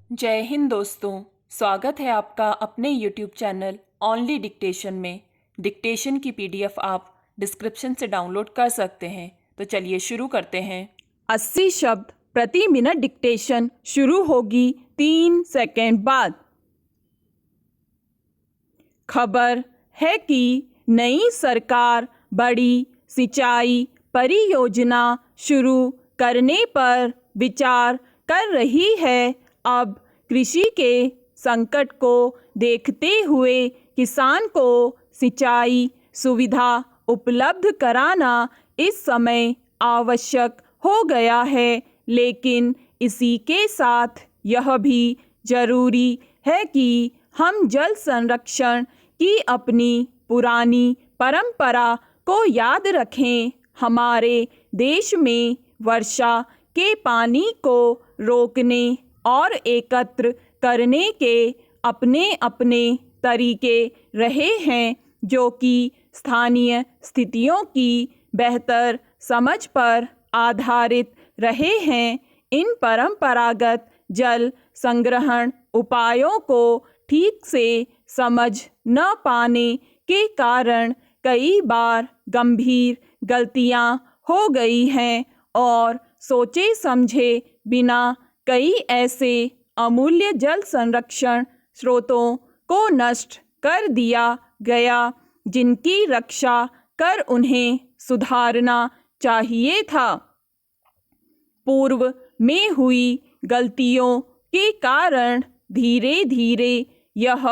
जय हिंद दोस्तों। स्वागत है आपका अपने YouTube चैनल ओनली डिक्टेशन में। डिक्टेशन की PDF आप डिस्क्रिप्शन से डाउनलोड कर सकते हैं। तो चलिए शुरू करते हैं। 80 शब्द प्रति मिनट डिक्टेशन शुरू होगी 3 सेकंड बाद। खबर है कि नई सरकार बड़ी सिंचाई परियोजना शुरू करने पर विचार कर रही है। अब कृषि के संकट को देखते हुए किसान को सिंचाई सुविधा उपलब्ध कराना इस समय आवश्यक हो गया है, लेकिन इसी के साथ यह भी जरूरी है कि हम जल संरक्षण की अपनी पुरानी परंपरा को याद रखें। हमारे देश में वर्षा के पानी को रोकने और एकत्र करने के अपने अपने तरीके रहे हैं, जो कि स्थानीय स्थितियों की बेहतर समझ पर आधारित रहे हैं। इन परंपरागत जल संग्रहण उपायों को ठीक से समझ न पाने के कारण कई बार गंभीर गलतियां हो गई हैं और सोचे समझे बिना कई ऐसे अमूल्य जल संरक्षण स्रोतों को नष्ट कर दिया गया जिनकी रक्षा कर उन्हें सुधारना चाहिए था। पूर्व में हुई गलतियों के कारण धीरे धीरे यह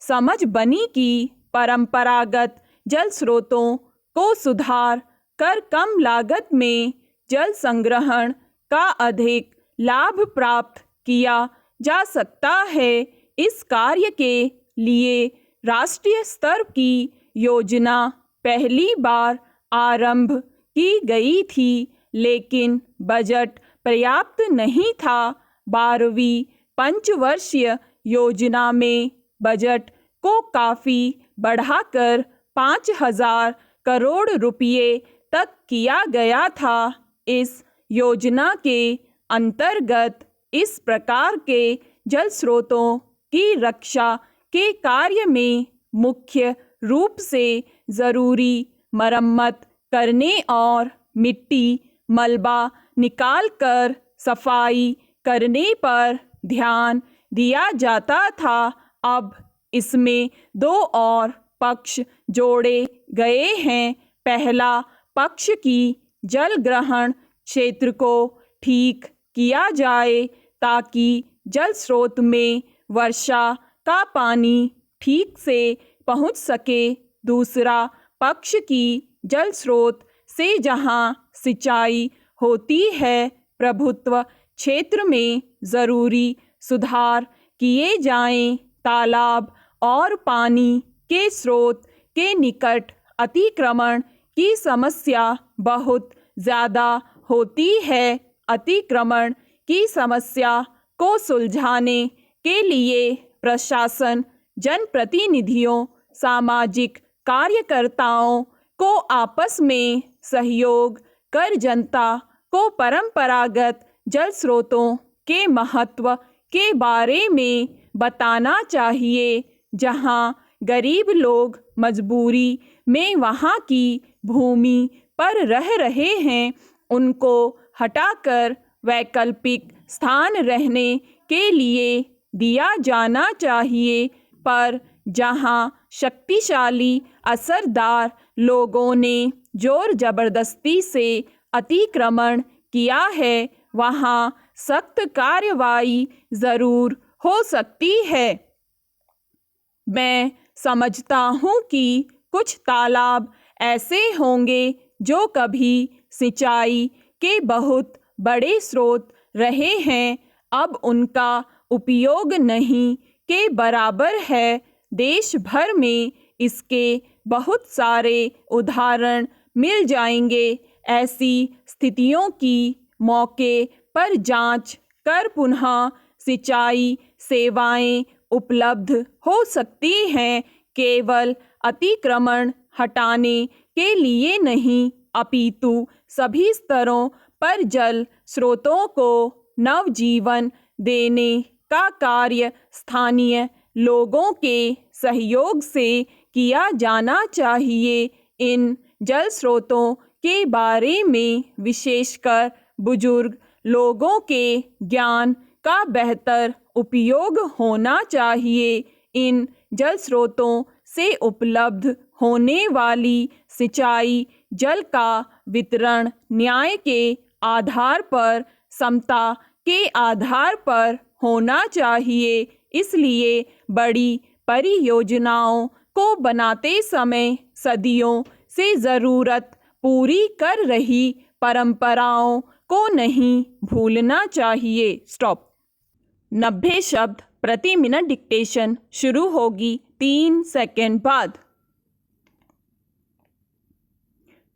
समझ बनी कि परंपरागत जल स्रोतों को सुधार कर कम लागत में जल संग्रहण का अधिक लाभ प्राप्त किया जा सकता है। इस कार्य के लिए राष्ट्रीय स्तर की योजना पहली बार आरंभ की गई थी, लेकिन बजट पर्याप्त नहीं था। 12वीं पंचवर्षीय योजना में बजट को काफ़ी बढ़ाकर 5,000 करोड़ रुपये तक किया गया था। इस योजना के अंतर्गत इस प्रकार के जल स्रोतों की रक्षा के कार्य में मुख्य रूप से ज़रूरी मरम्मत करने और मिट्टी मलबा निकालकर सफाई करने पर ध्यान दिया जाता था। अब इसमें 2 और पक्ष जोड़े गए हैं। पहला पक्ष की जल ग्रहण क्षेत्र को ठीक किया जाए ताकि जल स्रोत में वर्षा का पानी ठीक से पहुंच सके। दूसरा पक्ष की जल स्रोत से जहां सिंचाई होती है, प्रभुत्व क्षेत्र में ज़रूरी सुधार किए जाएं। तालाब और पानी के स्रोत के निकट अतिक्रमण की समस्या बहुत ज़्यादा होती है। अतिक्रमण की समस्या को सुलझाने के लिए प्रशासन, जनप्रतिनिधियों, सामाजिक कार्यकर्ताओं को आपस में सहयोग कर जनता को परंपरागत जल स्रोतों के महत्व के बारे में बताना चाहिए। जहां गरीब लोग मजबूरी में वहां की भूमि पर रह रहे हैं, उनको हटाकर वैकल्पिक स्थान रहने के लिए दिया जाना चाहिए। पर जहां शक्तिशाली असरदार लोगों ने जोर जबरदस्ती से अतिक्रमण किया है, वहां सख्त कार्रवाई ज़रूर हो सकती है। मैं समझता हूँ कि कुछ तालाब ऐसे होंगे जो कभी सिंचाई के बहुत बड़े स्रोत रहे हैं, अब उनका उपयोग नहीं के बराबर है। देश भर में इसके बहुत सारे उदाहरण मिल जाएंगे। ऐसी स्थितियों की मौके पर जांच कर पुनः सिंचाई सेवाएं उपलब्ध हो सकती हैं। केवल अतिक्रमण हटाने के लिए नहीं, अपितु सभी स्तरों पर जल स्रोतों को नवजीवन देने का कार्य स्थानीय लोगों के सहयोग से किया जाना चाहिए। इन जल स्रोतों के बारे में विशेषकर बुजुर्ग लोगों के ज्ञान का बेहतर उपयोग होना चाहिए। इन जल स्रोतों से उपलब्ध होने वाली सिंचाई जल का वितरण न्याय के आधार पर, समता के आधार पर होना चाहिए। इसलिए बड़ी परियोजनाओं को बनाते समय सदियों से ज़रूरत पूरी कर रही परंपराओं को नहीं भूलना चाहिए। स्टॉप। 90 शब्द प्रति मिनट डिक्टेशन शुरू होगी 3 सेकंड बाद।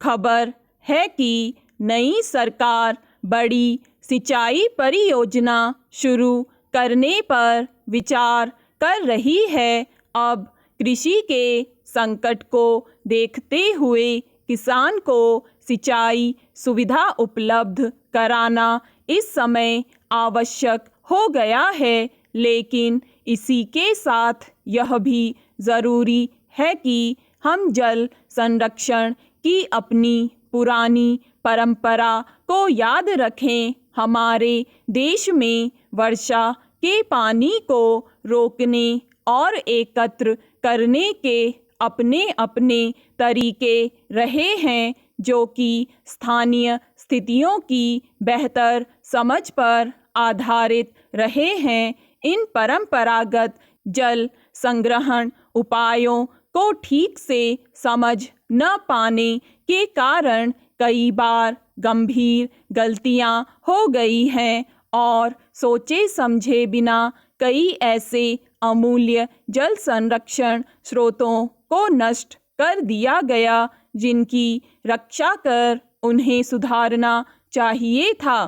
खबर है कि नई सरकार बड़ी सिंचाई परियोजना शुरू करने पर विचार कर रही है। अब कृषि के संकट को देखते हुए किसान को सिंचाई सुविधा उपलब्ध कराना इस समय आवश्यक हो गया है, लेकिन इसी के साथ यह भी ज़रूरी है कि हम जल संरक्षण की अपनी पुरानी परंपरा को याद रखें। हमारे देश में वर्षा के पानी को रोकने और एकत्र करने के अपने अपने तरीके रहे हैं, जो कि स्थानीय स्थितियों की बेहतर समझ पर आधारित रहे हैं। इन परंपरागत जल संग्रहण उपायों को ठीक से समझ न पाने के कारण कई बार गंभीर गलतियां हो गई हैं और सोचे समझे बिना कई ऐसे अमूल्य जल संरक्षण स्रोतों को नष्ट कर दिया गया जिनकी रक्षा कर उन्हें सुधारना चाहिए था।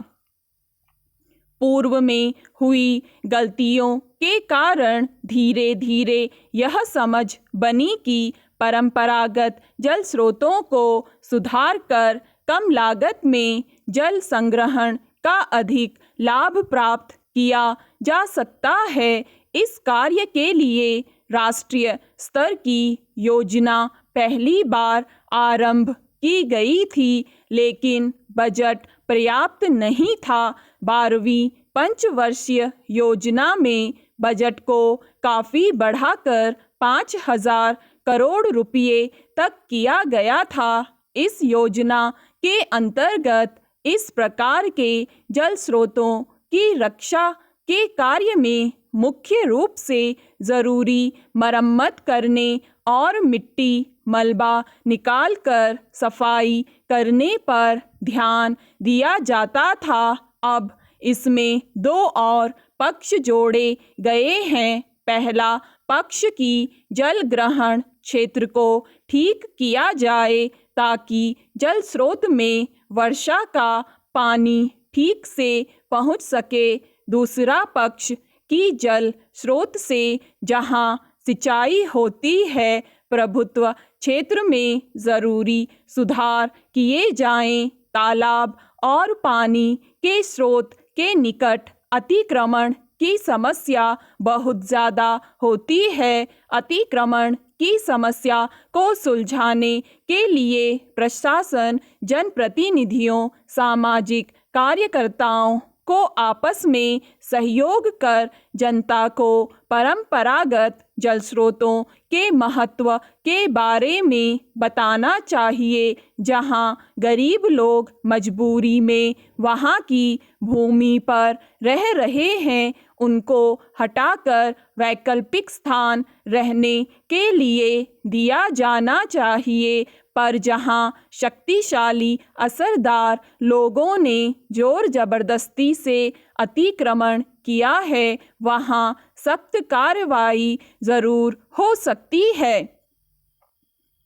पूर्व में हुई गलतियों के कारण धीरे धीरे यह समझ बनी कि परंपरागत जल स्रोतों को सुधार कर कम लागत में जल संग्रहण का अधिक लाभ प्राप्त किया जा सकता है। इस कार्य के लिए राष्ट्रीय स्तर की योजना पहली बार आरंभ की गई थी, लेकिन बजट पर्याप्त नहीं था। 12वीं पंचवर्षीय योजना में बजट को काफ़ी बढ़ाकर 5,000 करोड़ रुपये तक किया गया था। इस योजना के अंतर्गत इस प्रकार के जल स्रोतों की रक्षा के कार्य में मुख्य रूप से ज़रूरी मरम्मत करने और मिट्टी मलबा निकालकर सफाई करने पर ध्यान दिया जाता था। अब इसमें 2 और पक्ष जोड़े गए हैं। पहला पक्ष की जल ग्रहण क्षेत्र को ठीक किया जाए ताकि जल स्रोत में वर्षा का पानी ठीक से पहुंच सके। दूसरा पक्ष की जल स्रोत से जहां सिंचाई होती है प्रभुत्व क्षेत्र में ज़रूरी सुधार किए जाएं। तालाब और पानी के स्रोत के निकट अतिक्रमण की समस्या बहुत ज़्यादा होती है। अतिक्रमण की समस्या को सुलझाने के लिए प्रशासन, जनप्रतिनिधियों, सामाजिक कार्यकर्ताओं को आपस में सहयोग कर जनता को परंपरागत जल स्रोतों के महत्व के बारे में बताना चाहिए। जहां गरीब लोग मजबूरी में वहां की भूमि पर रह रहे हैं, उनको हटाकर वैकल्पिक स्थान रहने के लिए दिया जाना चाहिए। पर जहां शक्तिशाली असरदार लोगों ने जोर जबरदस्ती से अतिक्रमण किया है, वहां सख्त कार्रवाई ज़रूर हो सकती है।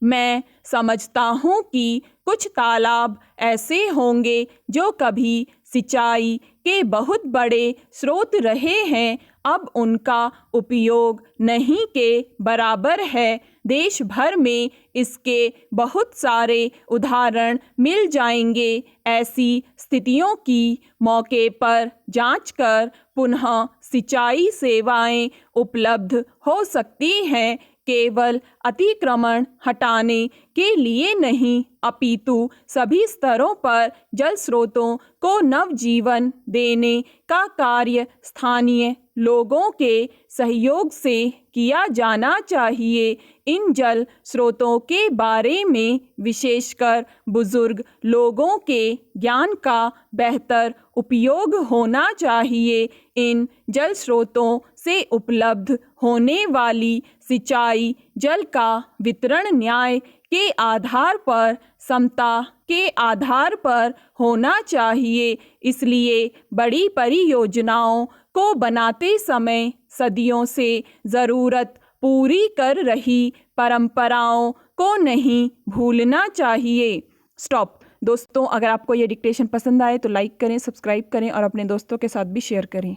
मैं समझता हूँ कि कुछ तालाब ऐसे होंगे जो कभी सिंचाई के बहुत बड़े स्रोत रहे हैं, अब उनका उपयोग नहीं के बराबर है। देश भर में इसके बहुत सारे उदाहरण मिल जाएंगे। ऐसी स्थितियों की मौके पर जांच कर पुनः सिंचाई सेवाएं उपलब्ध हो सकती हैं, केवल अतिक्रमण हटाने के लिए नहीं अपितु सभी स्तरों पर जल स्रोतों को नवजीवन देने का कार्य स्थानीय लोगों के सहयोग से किया जाना चाहिए। इन जल स्रोतों के बारे में विशेषकर बुजुर्ग लोगों के ज्ञान का बेहतर उपयोग होना चाहिए। इन जल स्रोतों से उपलब्ध होने वाली सिंचाई जल का वितरण न्याय के आधार पर, समता के आधार पर होना चाहिए। इसलिए बड़ी परियोजनाओं को बनाते समय सदियों से ज़रूरत पूरी कर रही परंपराओं को नहीं भूलना चाहिए। स्टॉप। दोस्तों, अगर आपको ये डिक्टेशन पसंद आए तो लाइक करें, सब्सक्राइब करें और अपने दोस्तों के साथ भी शेयर करें।